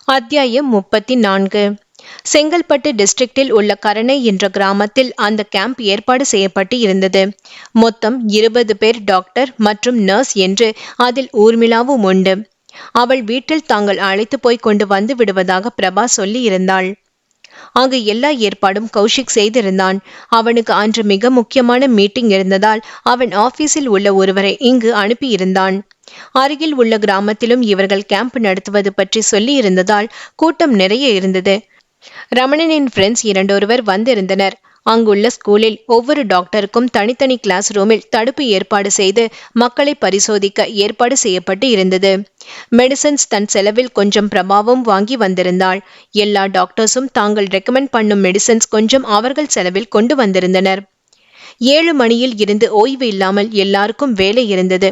அத்தியாயம் 34. செங்கல்பட்டு டிஸ்ட்ரிக்டில் உள்ள கரணை என்ற கிராமத்தில் அந்த கேம்ப் ஏற்பாடு செய்யப்பட்டு இருந்தது. மொத்தம் 20 பேர் டாக்டர் மற்றும் நர்ஸ் என்று அதில் ஊர்மிளாவும் உண்டு. அவள் வீட்டில் தாங்கள் அழைத்து போய் கொண்டு வந்து விடுவதாக பிரபா சொல்லி இருந்தாள். அங்கு எல்லா ஏற்பாடும் கௌஷிக் செய்திருந்தான். அவனுக்கு அன்று மிக முக்கியமான மீட்டிங் இருந்ததால் அவன் ஆபீஸில் உள்ள ஒருவரை இங்கு அனுப்பியிருந்தான். அருகில் உள்ள கிராமத்திலும் இவர்கள் கேம்ப் நடத்துவது பற்றி சொல்லி இருந்ததால் கூட்டம் நிறைய இருந்தது. ரமணனின் ஃப்ரெண்ட்ஸ் இரண்டொருவர் வந்திருந்தனர். அங்குள்ள ஸ்கூலில் ஒவ்வொரு டாக்டருக்கும் தனித்தனி கிளாஸ் ரூமில் தடுப்பு ஏற்பாடு செய்து மக்களை பரிசோதிக்க ஏற்பாடு செய்யப்பட்டு இருந்தது. மெடிசன்ஸ் தன் செலவில் கொஞ்சம் பிரபாவும் வாங்கி வந்திருந்தாள். எல்லா டாக்டர்ஸும் தாங்கள் ரெக்கமெண்ட் பண்ணும் மெடிசன்ஸ் கொஞ்சம் அவர்கள் செலவில் கொண்டு வந்திருந்தனர். 7 மணியில் இருந்து ஓய்வு இல்லாமல் எல்லாருக்கும் வேலை இருந்தது.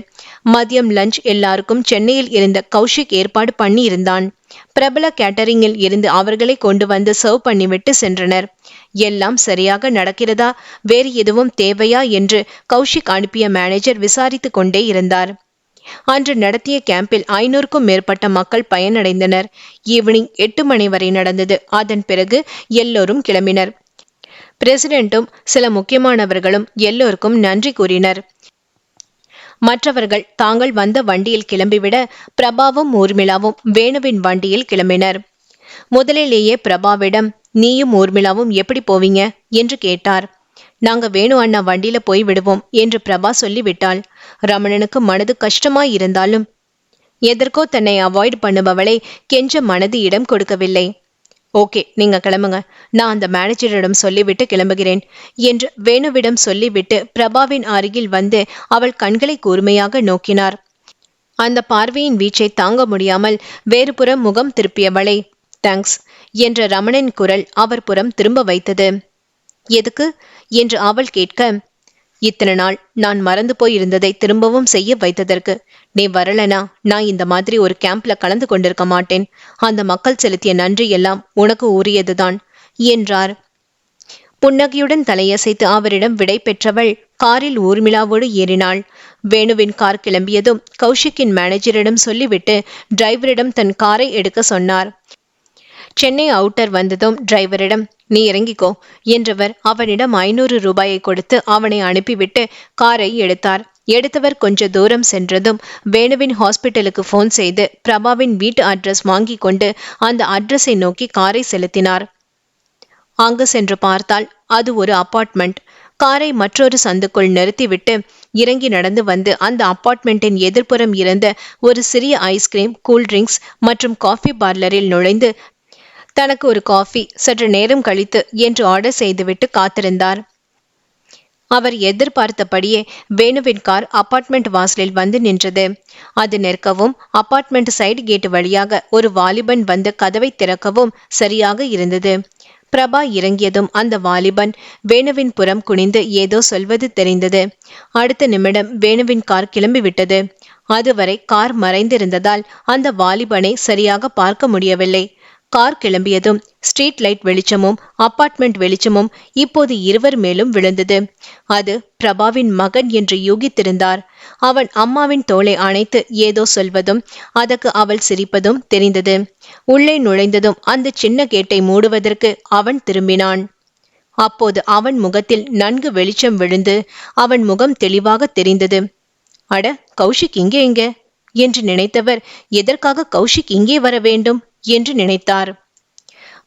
மதியம் லஞ்ச் எல்லாருக்கும் சென்னையில் இருந்த கௌஷிக் ஏற்பாடு பண்ணி இருந்தான். பிரபல கேட்டரிங்கில் இருந்து அவர்களை கொண்டு வந்து சர்வ் பண்ணிவிட்டு சென்றனர். எல்லாம் சரியாக நடக்கிறதா, வேறு எதுவும் தேவையா என்று கௌஷிக் அனுப்பிய மேனேஜர் விசாரித்து கொண்டே இருந்தார். அன்று நடத்திய கேம்பில் 500க்கும் மேற்பட்ட மக்கள் பயனடைந்தனர். ஈவினிங் 8 மணி வரை நடந்தது. அதன் பிறகு எல்லோரும் கிளம்பினர். பிரசிடென்ட்டும் சில முக்கியமானவர்களும் எல்லோருக்கும் நன்றி கூறினர். மற்றவர்கள் தாங்கள் வந்த வண்டியில் கிளம்பிவிட பிரபாவும் ஊர்மிளாவும் வேணுவின் வண்டியில் கிளம்பினர். முதலிலேயே பிரபாவிடம் நீயும் ஊர்மிளாவும் எப்படி போவீங்க என்று கேட்டார். நாங்க வேணு அண்ணா வண்டியில போய் விடுவோம் என்று பிரபா சொல்லிவிட்டாள். ரமணனுக்கு மனது கஷ்டமாய் இருந்தாலும் எதற்கோ தன்னை அவாய்ட் பண்ணுபவளை கெஞ்ச மனது இடம் கொடுக்கவில்லை. ஓகே, நீங்க கிளம்புங்க, நான் அந்த மேனேஜரிடம் சொல்லிவிட்டு கிளம்புகிறேன் என்று வேணுவிடம் சொல்லிவிட்டு பிரபாவின் அருகில் வந்து அவள் கண்களை கூர்மையாக நோக்கினார். அந்த பார்வையின் வீச்சை தாங்க முடியாமல் வேறு புறம் முகம் திருப்பியவளை தேங்க்ஸ் என்ற ரமணன் குரல் அவர் புறம் திரும்ப வைத்தது. எதுக்கு என்று அவள் கேட்க, இத்தனை நாள் நான் மறந்து போயிருந்ததை திரும்பவும் செய்ய வைத்ததற்கு. நீ வரலனா நான் இந்த மாதிரி ஒரு கேம்ப்ல கலந்து கொண்டிருக்க மாட்டேன். அந்த மக்கள் செலுத்திய நன்றி எல்லாம் உனக்கு உரியதுதான் என்றார். புன்னகையுடன் தலையசைத்து அவரிடம் விடை பெற்றவள் காரில் ஊர்மிளாவோடு ஏறினாள். வேணுவின் கார் கிளம்பியதும் கௌஷிக்கின் மேனேஜரிடம் சொல்லிவிட்டு டிரைவரிடம் தன் காரை எடுக்க சொன்னார். சென்னை அவுட்டர் வந்ததும் டிரைவரிடம் நீ இறங்கிக்கோ என்றவர் அவனிடம் 500 ரூபாயை கொடுத்து அவனை அனுப்பிவிட்டு காரை எடுத்தார். எடுத்தவர் கொஞ்ச தூரம் சென்றதும் வேணுவின் ஹாஸ்பிட்டலுக்கு போன் செய்து பிரபாவின் வீட்டு அட்ரஸ் வாங்கி கொண்டு அந்த அட்ரஸை நோக்கி காரை செலுத்தினார். அங்கு சென்று பார்த்தால் அது ஒரு அபார்ட்மெண்ட். காரை மற்றொரு சந்துக்குள் நிறுத்திவிட்டு இறங்கி நடந்து வந்து அந்த அபார்ட்மெண்ட்டின் எதிர்ப்புறம் இருந்த ஒரு சிறிய ஐஸ்கிரீம், கூல்ட்ரிங்க்ஸ் மற்றும் காஃபி பார்லரில் நுழைந்து தனக்கு ஒரு காஃபி சற்று நேரம் கழித்து என்று ஆர்டர் செய்துவிட்டு காத்திருந்தார். அவர் எதிர்பார்த்தபடியே வேணுவின் கார் அபார்ட்மெண்ட் வாசலில் வந்து நின்றது. அது நிற்கவும் அபார்ட்மெண்ட் சைடு கேட் வழியாக ஒரு வாலிபன் வந்து கதவை திறக்கவும் சரியாக இருந்தது. பிரபா இறங்கியதும் அந்த வாலிபன் வேணுவின் புறம் குனிந்து ஏதோ சொல்வது தெரிந்தது. அடுத்த நிமிடம் வேணுவின் கார் கிளம்பிவிட்டது. அதுவரை கார் மறைந்திருந்ததால் அந்த வாலிபனை சரியாக பார்க்க முடியவில்லை. கார் கிளம்பியதும் ஸ்ட்ரீட் லைட் வெளிச்சமும் அபார்ட்மெண்ட் வெளிச்சமும் இப்போது இருவர் மேலும் விழுந்தது. அது பிரபாவின் மகன் என்று யூகித்திருந்தார். அவன் அம்மாவின் தோளை அணைத்து ஏதோ சொல்வதும் அதற்கு அவள் சிரிப்பதும் தெரிந்தது. உள்ளே நுழைந்ததும் அந்த சின்ன கேட்டை மூடுவதற்கு அவன் திரும்பினான். அப்போது அவன் முகத்தில் நன்கு வெளிச்சம் விழுந்து அவன் முகம் தெளிவாக தெரிந்தது. அட, கௌஷிக் இங்கே எங்க என்று நினைத்தவர் எதற்காக கௌஷிக் இங்கே வர வேண்டும் என்று நினைத்தார்.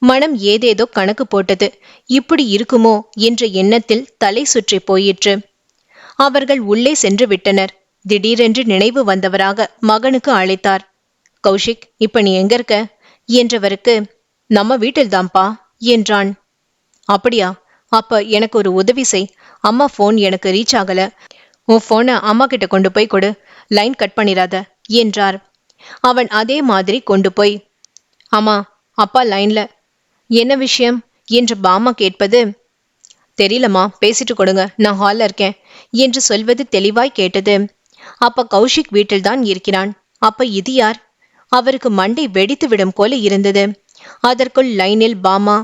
மனம் ஏதேதோ கணக்கு போட்டது. இப்படி இருக்குமோ என்ற எண்ணத்தில் தலை சுற்றி போயிற்று. அவர்கள் உள்ளே சென்று விட்டனர். திடீரென்று நினைவு வந்தவராக மகனுக்கு அழைத்தார். கௌஷிக், இப்ப நீ எங்க இருக்க என்றவருக்கு, நம்ம வீட்டில்தான்ப்பா என்றான். அப்படியா? அப்ப எனக்கு ஒரு உதவி செய். அம்மா போன் எனக்கு ரீச் ஆகல. உன் போனை அம்மா கிட்ட கொண்டு போய் கொடு, லைன் கட் பண்ணிராத என்றார். அவன் அதே மாதிரி கொண்டு போய், ஆமா அப்பா லைன்ல. என்ன விஷயம் என்று பாமா கேட்பது, தெரியலம்மா, பேசிட்டு கொடுங்க, நான் ஹால்ல இருக்கேன் என்று சொல்வது தெளிவாய் கேட்டது. அப்ப கௌஷிக் வீட்டில்தான் இருக்கிறான். அப்ப இது யார்? அவருக்கு மண்டை வெடித்து விடும் போல இருந்தது. அதற்குள் லைனில் பாமா,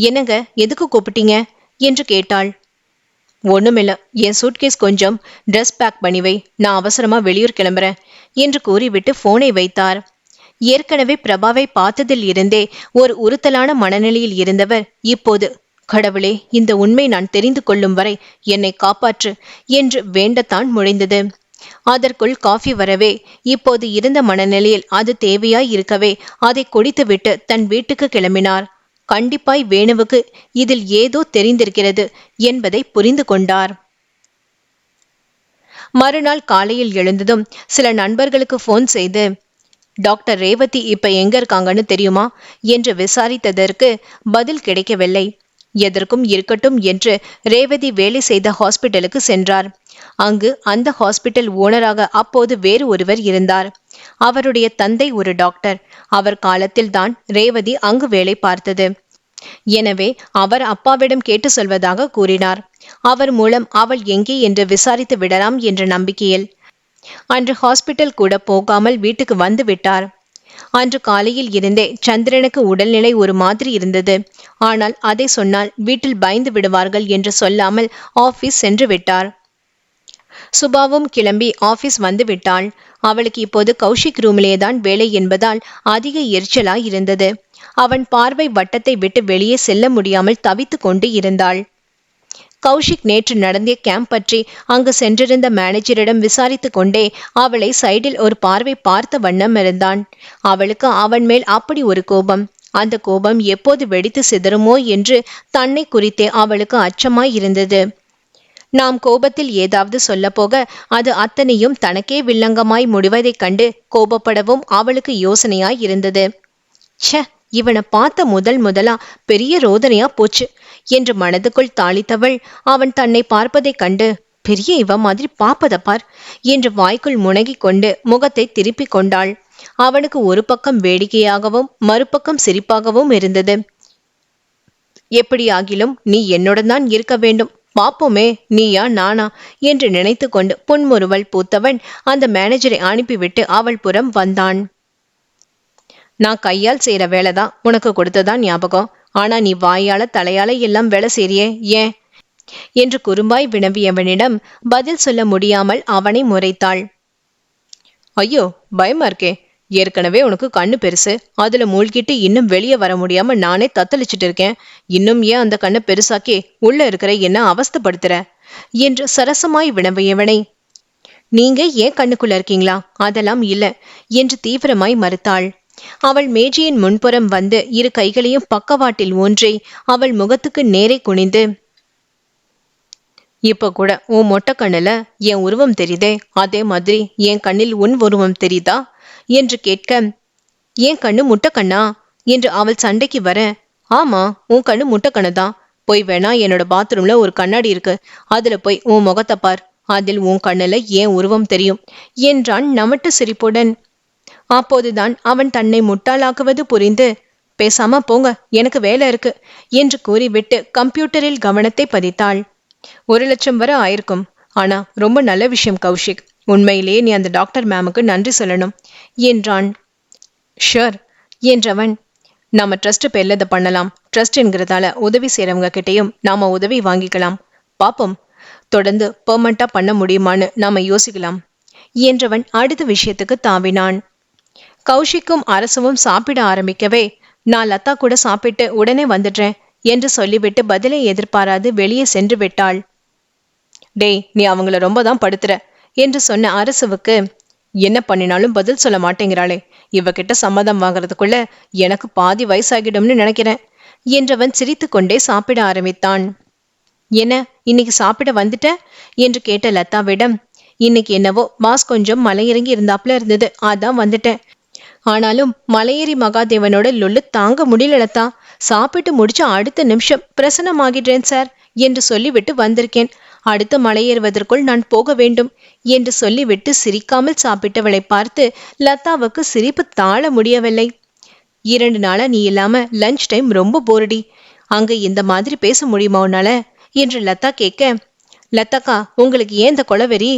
என்னங்க, எதுக்கு கூப்பிட்டீங்க என்று கேட்டாள். ஒண்ணுமில்ல, என் சூட்கேஸ் கொஞ்சம் ட்ரெஸ் பேக் பண்ணி வை, நான் அவசரமா வெளியூர் கிளம்புறேன் என்று கூறிவிட்டு போனை வைத்தார். ஏற்கனவே பிரபாவை பார்த்ததில் இருந்தே ஒரு உறுத்தலான மனநிலையில் இருந்தவர் இப்போது, கடவுளே, இந்த உண்மை நான் தெரிந்து கொள்ளும் வரை என்னை காப்பாற்று என்று வேண்டத்தான் முடிந்தது. அதற்குள் காஃபி வரவே, இப்போது இருந்த மனநிலையில் அது தேவையாய் இருக்கவே அதை குடித்துவிட்டு தன் வீட்டுக்கு கிளம்பினார். கண்டிப்பாய் வேணுவுக்கு இதில் ஏதோ தெரிந்திருக்கிறது என்பதை புரிந்து கொண்டார். மறுநாள் காலையில் எழுந்ததும் சில நண்பர்களுக்கு போன் செய்து, டாக்டர் ரேவதி இப்ப எங்க இருக்காங்கன்னு தெரியுமா என்று விசாரித்ததற்கு பதில் கிடைக்கவில்லை. எதற்கும் இருக்கட்டும் என்று ரேவதி வேலை செய்த ஹாஸ்பிட்டலுக்கு சென்றார். அங்கு அந்த ஹாஸ்பிட்டல் ஓனராக அப்போது வேறு ஒருவர் இருந்தார். அவருடைய தந்தை ஒரு டாக்டர். அவர் காலத்தில் தான் ரேவதி அங்கு வேலை பார்த்தது. எனவே அவர் அப்பாவிடம் கேட்டு சொல்வதாக கூறினார். அவர் மூலம் அவள் எங்கே என்று விசாரித்து விடலாம் என்ற நம்பிக்கையில் அன்று ஹாஸ்பிட்டல் கூட போகாமல் வீட்டுக்கு வந்து விட்டார். அன்று காலையில் இருந்தே சந்திரனுக்கு உடல்நிலை ஒரு மாதிரி இருந்தது. ஆனால் அதை சொன்னால் வீட்டில் பயந்து விடுவார்கள் என்று சொல்லாமல் ஆபீஸ் சென்று விட்டார். சுபாவும் கிளம்பி ஆபீஸ் வந்து விட்டாள். அவளுக்கு இப்போது கௌஷிக் ரூமிலேதான் வேலை என்பதால் அதிக எரிச்சலாய் இருந்தது. அவன் பார்வை வட்டத்தை விட்டு வெளியே செல்ல முடியாமல் தவித்து கொண்டு இருந்தாள். கௌஷிக் நேற்று நடந்த கேம்ப் பற்றி அங்கு சென்றிருந்த மேனேஜரிடம் விசாரித்து கொண்டே அவளை சைடில் ஒரு பார்வை பார்த்த வண்ணம் இருந்தான். அவளுக்கு அவன் மேல் அப்படி ஒரு கோபம். அந்த கோபம் எப்போது வெடித்து சிதறுமோ என்று தன்னை குறித்தே அவளுக்கு அச்சமாய் இருந்தது. நாம் கோபத்தில் ஏதாவது சொல்ல போக அது அத்தனையும் தனக்கே வில்லங்கமாய் முடிவதைக் கண்டு கோபப்படவும் அவளுக்கு யோசனையாய் இருந்தது. ச்ச, இவனை பார்த்த முதலா பெரிய ரோதனையா போச்சு என்று மனதுக்குள் தாளித்தவள் அவன் தன்னை பார்ப்பதைக் கண்டு, பெரிய இவ மாதிரி பாப்பத பார் என்று வாய்க்குள் முனகிக் கொண்டு முகத்தை திருப்பிக் கொண்டாள். அவனுக்கு ஒரு பக்கம் வேடிக்கையாகவும் மறுபக்கம் சிரிப்பாகவும் இருந்தது. எப்படியாகிலும் நீ என்னுடன் தான் இருக்க வேண்டும், பாப்போமே நீயா நானா என்று நினைத்து கொண்டு புன்முறுவல் பூத்தவன் அந்த மேனேஜரை அனுப்பிவிட்டு அவள் புறம் வந்தான். நான் கையால் செய்யற வேலைதான் உனக்கு கொடுத்ததான் ஞாபகம். ஆனா நீ வாயால தலையால எல்லாம் வேலை செய்றியே, ஏன் என்று குறும்பாய் வினவியவனிடம் பதில் சொல்ல முடியாமல் அவனை முறைத்தாள். ஐயோ, பயமா இருக்கே. ஏற்கனவே உனக்கு கண்ணு பெருசு. அதுல மூழ்கிட்டு இன்னும் வெளியே வர முடியாம நானே தத்தளிச்சுட்டு இருக்கேன். இன்னும் ஏன் அந்த கண்ணை பெருசாக்கி உள்ள இருக்கிற என்ன அவஸ்தப்படுத்துற என்று சரசமாய் வினவியவனை, நீங்க ஏன் கண்ணுக்குள்ள இருக்கீங்களா? அதெல்லாம் இல்ல என்று தீவிரமாய் மறுத்தாள். அவள் மேஜையின் முன்புறம் வந்து இரு கைகளையும் பக்கவாட்டில் ஊன்றி அவள் முகத்துக்கு நேரே குனிந்து, இப்ப கூட உன் மொட்டை கண்ணுல என் உருவம் தெரியுதே, அதே மாதிரி என் கண்ணில் உன் உருவம் தெரியுதா என்று கேட்க, என் கண்ணு முட்டை கண்ணா என்று அவள் சண்டைக்கு வர, ஆமா உன் கண்ணு முட்டை கண்ணுதான். போய் வேணா என்னோட பாத்ரூம்ல ஒரு கண்ணாடி இருக்கு, அதுல போய் உன் முகத்தை பார், அதில் உன் கண்ணுல ஏன் உருவம் தெரியும் என்றான் நமட்டு சிரிப்புடன். அப்போதுதான் அவன் தன்னை முட்டாளாக்குவது புரிந்து, பேசாம போங்க, எனக்கு வேலை இருக்கு என்று கூறிவிட்டு கம்ப்யூட்டரில் கவனத்தை பதித்தாள். 1,00,000 வரை ஆயிருக்கும். ஆனா ரொம்ப நல்ல விஷயம் கௌஷிக், உண்மையிலேயே நீ அந்த டாக்டர் மேமுக்கு நன்றி சொல்லணும் என்றான். ஷூர் என்றவன், நாம ட்ரஸ்ட் பேர்ல இதை பண்ணலாம். ட்ரஸ்ட் என்கிறதால உதவி செய்யறவங்க கிட்டையும் நாம உதவி வாங்கிக்கலாம். பாப்போம், தொடர்ந்து பெர்மனண்டா பண்ண முடியுமான்னு நாம யோசிக்கலாம் என்றவன் அடுத்த விஷயத்துக்கு தாவினான். கௌஷிக்கும் அரசுவும் சாப்பிட ஆரம்பிக்கவே, நான் லதா கூட சாப்பிட்டு உடனே வந்துடுறேன் என்று சொல்லிவிட்டு பதிலை எதிர்பாராது வெளியே சென்று விட்டாள். டேய், நீ அவங்கள ரொம்ப தான் படுத்துற என்று சொன்ன அரசுவுக்கு, என்ன பண்ணினாலும் பதில் சொல்ல மாட்டேங்கிறாளே, இவகிட்ட சம்மதம் வாங்கறதுக்குள்ள எனக்கு பாதி வயசாகிடும்னு நினைக்கிறேன் என்றவன் சிரித்து கொண்டே சாப்பிட ஆரம்பித்தான். என்ன இன்னைக்கு சாப்பிட வந்துட்ட என்று கேட்ட லதாவிடம், இன்னைக்கு என்னவோ மாஸ் கொஞ்சம் மலையிறங்கி இருந்தாப்புல இருந்தது, அதான் வந்துட்டேன். ஆனாலும் மலையேறி மகாதேவனோட லொல்லு தாங்க முடியல லதா. சாப்பிட்டு முடிச்ச அடுத்த நிமிஷம் பிரசன்னமாகிடுறேன் சார் என்று சொல்லிவிட்டு வந்திருக்கேன். அடுத்த மலையேறுவதற்குள் நான் போக வேண்டும் என்று சொல்லிவிட்டு சிரிக்காமல் சாப்பிட்டவளை பார்த்து லதாவுக்கு சிரிப்பு தாழ முடியவில்லை. 2 நாளா நீ இல்லாம லஞ்ச் டைம் ரொம்ப போரடி, அங்க இந்த மாதிரி பேச முடியுமா உன்னால என்று லதா கேட்க, லதாக்கா உங்களுக்கு ஏன் இந்த கொலவெறி?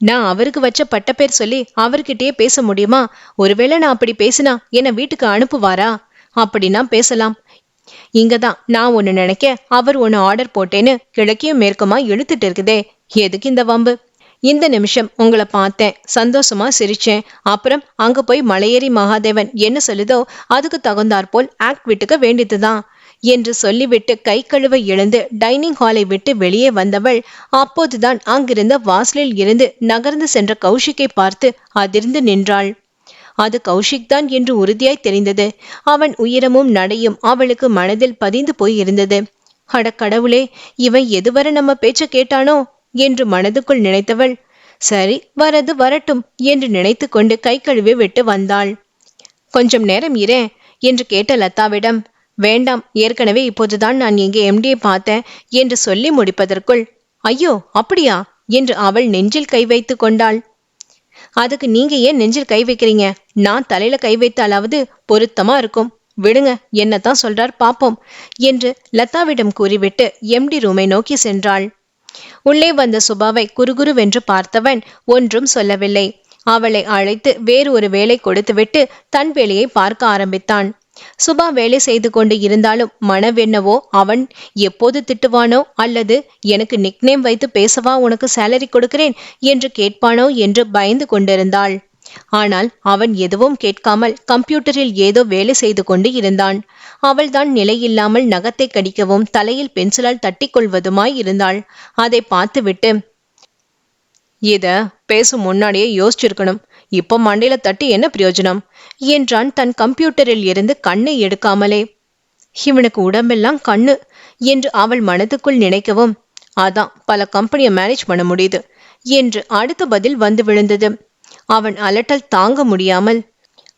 நான் அவருக்கு வச்ச பட்ட பேர் சொல்லி அவர்கிட்டயே பேச முடியுமா? ஒருவேளை நான் அப்படி பேசினா என்னை வீட்டுக்கு அனுப்புவாரா? அப்படின்னா பேசலாம். இங்கதான் நான் ஒண்ணு நினைக்க அவர் ஒண்ணு ஆர்டர் போட்டேன்னு கிழக்கையும் மேற்குமா இழுத்துட்டு இருக்குதே, எதுக்கு இந்த வம்பு இந்த நிமிஷம் உங்களை பார்த்தேன், சந்தோஷமா சிரிச்சேன். அப்புறம் அங்க போய் மலையேறி மகாதேவன் என்ன சொல்லுதோ அதுக்கு தகுந்தாற்போல் ஆக்ட் விட்டுக்க வேண்டியதுதான் என்று சொல்லிவிட்டு கை கழுவ எழுந்து டைனிங் ஹாலை விட்டு வெளியே வந்தவள் அப்போதுதான் அங்கிருந்த வாசலில் இருந்து நகர்ந்து சென்ற கௌஷிக்கை பார்த்து அதிர்ந்து நின்றாள். அது கௌஷிக் தான் என்று உறுதியாய் தெரிந்தது. அவன் உயரமும் நடையும் அவளுக்கு மனதில் பதிந்து போய் இருந்தது. அட கடவுளே, இவன் எதுவரை நம்ம பேச்ச கேட்டானோ என்று மனதுக்குள் நினைத்தவள், சரி வரது வரட்டும் என்று நினைத்து கொண்டு கை கழுவி விட்டு வந்தாள். கொஞ்சம் நேரம் இரேன் என்று கேட்ட லதாவிடம், வேண்டாம், ஏற்கனவே இப்போதுதான் நான் இங்கே எம்டியை பார்த்தேன் என்று சொல்லி முடிப்பதற்குள், ஐயோ அப்படியா என்று அவள் நெஞ்சில் கை வைத்து கொண்டாள். அதுக்கு நீங்க ஏன் நெஞ்சில் கை வைக்கிறீங்க? நான் தலையில கை வைத்தாலாவது பொருத்தமா இருக்கும். விடுங்க, என்னத்தான் சொல்றார் பாப்போம் என்று லதாவிடம் கூறிவிட்டு எம்டி ரூமை நோக்கி சென்றாள். உள்ளே வந்த சுபாவை குறுகுருவென்று பார்த்தவன் ஒன்றும் சொல்லவில்லை. அவளை அழைத்து வேறு ஒரு வேலை கொடுத்துவிட்டு தன் வேலையை பார்க்க ஆரம்பித்தான். சுபா வேலை செய்து கொண்டு இருந்தாலும் மனவென்னவோ அவன் எப்போது திட்டுவானோ அல்லது எனக்கு நிக்நேம் வைத்து பேசவா உனக்கு சேலரி கொடுக்கிறேன் என்று கேட்பானோ என்று பயந்து கொண்டிருந்தாள். ஆனால் அவன் எதுவும் கேட்காமல் கம்ப்யூட்டரில் ஏதோ வேலை செய்து கொண்டு இருந்தான். அவள்தான் நிலையில்லாமல் நகத்தை கடிக்கவும் தலையில் பென்சிலால் தட்டி கொள்வதுமாய் இருந்தாள். அதை பார்த்துவிட்டு, இத பேசும் முன்னாடியே யோசிச்சிருக்கணும், இப்போ மண்டையில தட்டி என்ன பிரயோஜனம் என்றான் தன் கம்ப்யூட்டரில் இருந்து கண்ணை எடுக்காமலே. இவனுக்கு உடம்பெல்லாம் கண்ணு என்று அவள் மனதுக்குள் நினைக்கவும், அதான் பல கம்பெனியை மேனேஜ் பண்ண முடியுது என்று அடுத்த பதில் வந்து விழுந்தது. அவன் அலட்டல் தாங்க முடியாமல்,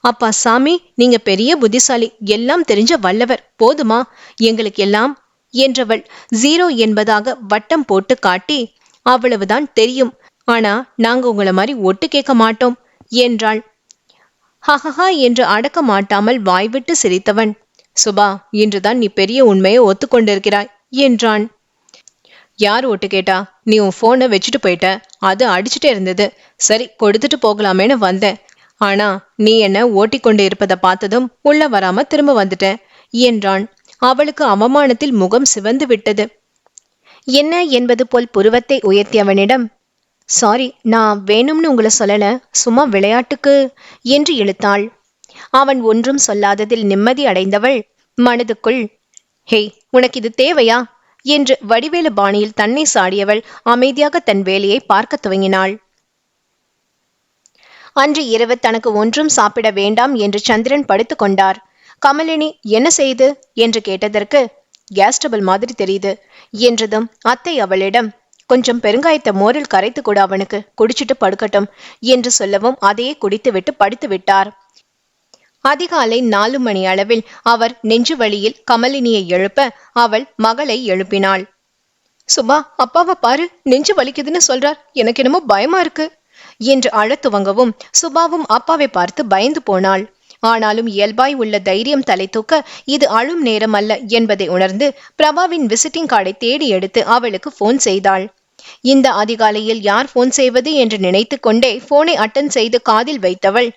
அப்பா சாமி, நீங்க பெரிய புத்திசாலி, எல்லாம் தெரிஞ்ச வல்லவர், போதுமா எங்களுக்கு எல்லாம் என்றவள் 0 என்பதாக வட்டம் போட்டு காட்டி, அவ்வளவுதான் தெரியும், ஆனா நாங்க உங்களை மாதிரி ஒட்டு கேட்க மாட்டோம் என்றாள். ஹஹஹா என்று அடக்க மாட்டாமல் வாய்விட்டு சிரித்தவன், சுபா, இன்றுதான் நீ பெரிய உண்மையை ஒத்துக்கொண்டிருக்கிறாய் என்றான். யார் ஓட்டு கேட்டா? நீ உன் போனை வச்சுட்டு போயிட்ட, அது அடிச்சுட்டே இருந்தது, சரி கொடுத்துட்டு போகலாமேன்னு வந்தேன். ஆனா நீ என்ன ஓட்டிக்கொண்டு இருப்பதை பார்த்ததும் உள்ள வராம திரும்ப வந்துட்டேன் என்றான். அவளுக்கு அவமானத்தில் முகம் சிவந்து விட்டது. என்ன என்பது போல் புருவத்தை உயர்த்தியவனிடம், சாரி, நான் வேணும்னு உங்களை சொல்லல, சும்மா விளையாட்டுக்கு என்று இழுத்தாள். அவன் ஒன்றும் சொல்லாததில் நிம்மதி அடைந்தவள் மனதுக்குள், ஹேய், உனக்கு இது தேவையா என்று வடிவேலு பாணியில் தன்னை சாடியவள் அமைதியாக தன் வேலையை பார்க்க துவங்கினாள். அன்று இரவு தனக்கு ஒன்றும் சாப்பிட வேண்டாம் என்று சந்திரன் படுத்து கொண்டார். கமலினி என்ன செய்து என்று கேட்டதற்கு, கேஸ் டபுள் மாதிரி தெரியுது என்றதும் அத்தை அவளிடம், கொஞ்சம் பெருங்காயத்தை மோரில் கரைத்து கூட அவனுக்கு குடிச்சிட்டு படுக்கட்டும் என்று சொல்லவும் அதையே குடித்துவிட்டு படுத்து விட்டார். அதிகாலை 4 மணி அளவில் அவர் நெஞ்சு வழியில் கமலினியை எழுப்ப அவள் மகளை எழுப்பினாள். சுபா, அப்பாவை பாரு, நெஞ்சு வலிக்குதுன்னு சொல்றார், எனக்கு என்னமோ பயமா இருக்கு என்று அழத் துவங்கவும் சுபாவும் அப்பாவை பார்த்து பயந்து போனாள். ஆனாலும் இயல்பாய் உள்ள தைரியம் தலை தூக்க இது அழும் நேரம் அல்ல என்பதை உணர்ந்து பிரபாவின் விசிட்டிங் கார்டை தேடி எடுத்து அவளுக்கு போன் செய்தாள். இந்த அதிகாலையில் யார் போன் செய்வது என்று நினைத்து கொண்டே போனை அட்டன் செய்து காதில் வைத்தவள்,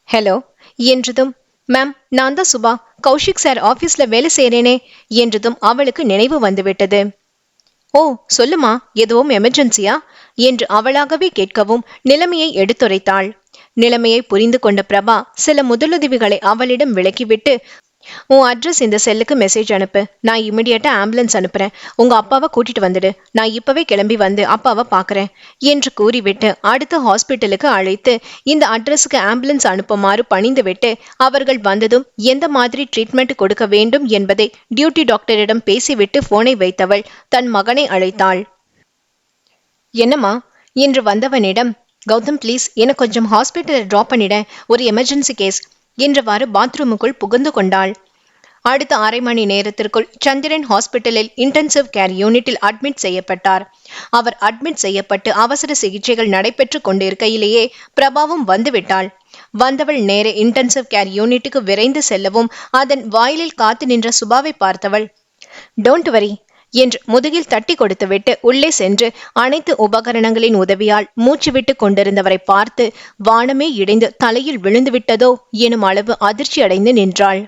ஹலோ என்றதும், மேம், நான் தான் சுபா, கௌஷிக் சார் ஆபீஸ்ல வேலை செய்றேனே என்றதும் அவளுக்கு நினைவு வந்துவிட்டது. ஓ சொல்லுமா, எதுவும் எமர்ஜென்சியா என்று அவளாகவே கேட்கவும் நிலைமையை எடுத்துரைத்தாள். நிலைமையை புரிந்து கொண்ட பிரபா சில முதலுதவிகளை அவளிடம் விளக்கிவிட்டு, உன் அட்ரஸ் இந்த செல்லுக்கு மெசேஜ் அனுப்பு, நான் இமிடியேட்டா ஆம்புலன்ஸ் அனுப்புறேன், உங்க அப்பாவை கூட்டிட்டு வந்துடு, நான் இப்பவே கிளம்பி வந்து அப்பாவை பாக்குறேன் என்று கூறிவிட்டு அடுத்த ஹாஸ்பிட்டலுக்கு அழைத்து இந்த அட்ரஸுக்கு ஆம்புலன்ஸ் அனுப்புமாறு பணிந்து விட்டு அவர்கள் வந்ததும் எந்த மாதிரி ட்ரீட்மெண்ட் கொடுக்க வேண்டும் என்பதை டியூட்டி டாக்டரிடம் பேசிவிட்டு போனை வைத்தவள் தன் மகனை அழைத்தாள். என்னம்மா என்று வந்தவனிடம், கௌதம் ப்ளீஸ் என்னை கொஞ்சம் ஹாஸ்பிட்டலில் ட்ராப் பண்ணிட, ஒரு எமர்ஜென்சி கேஸ் என்றவாறு பாத்ரூமுக்குள் புகுந்து கொண்டாள். அடுத்த அரை மணி நேரத்திற்குள் சந்திரன் ஹாஸ்பிட்டலில் இன்டென்சிவ் கேர் யூனிட்டில் அட்மிட் செய்யப்பட்டார். அவர் அட்மிட் செய்யப்பட்டு அவசர சிகிச்சைகள் நடைபெற்று கொண்டிருக்கையிலேயே பிரபாவும் வந்துவிட்டாள். வந்தவள் நேரே இன்டென்சிவ் கேர் யூனிட்டுக்கு விரைந்து செல்லவும் அதன் வாயிலில் காத்து நின்ற சுபாவை பார்த்தவள், டோன்ட் வரி என்று முதுகில் தட்டி கொடுத்துவிட்டு உள்ளே சென்று அனைத்து உபகரணங்களின் உதவியால் மூச்சு விட்டு கொண்டிருந்தவரை பார்த்து வானமே இடைந்து தலையில் விழுந்து விட்டதோ எனும் அளவு அதிர்ச்சி அடைந்து நின்றாள்.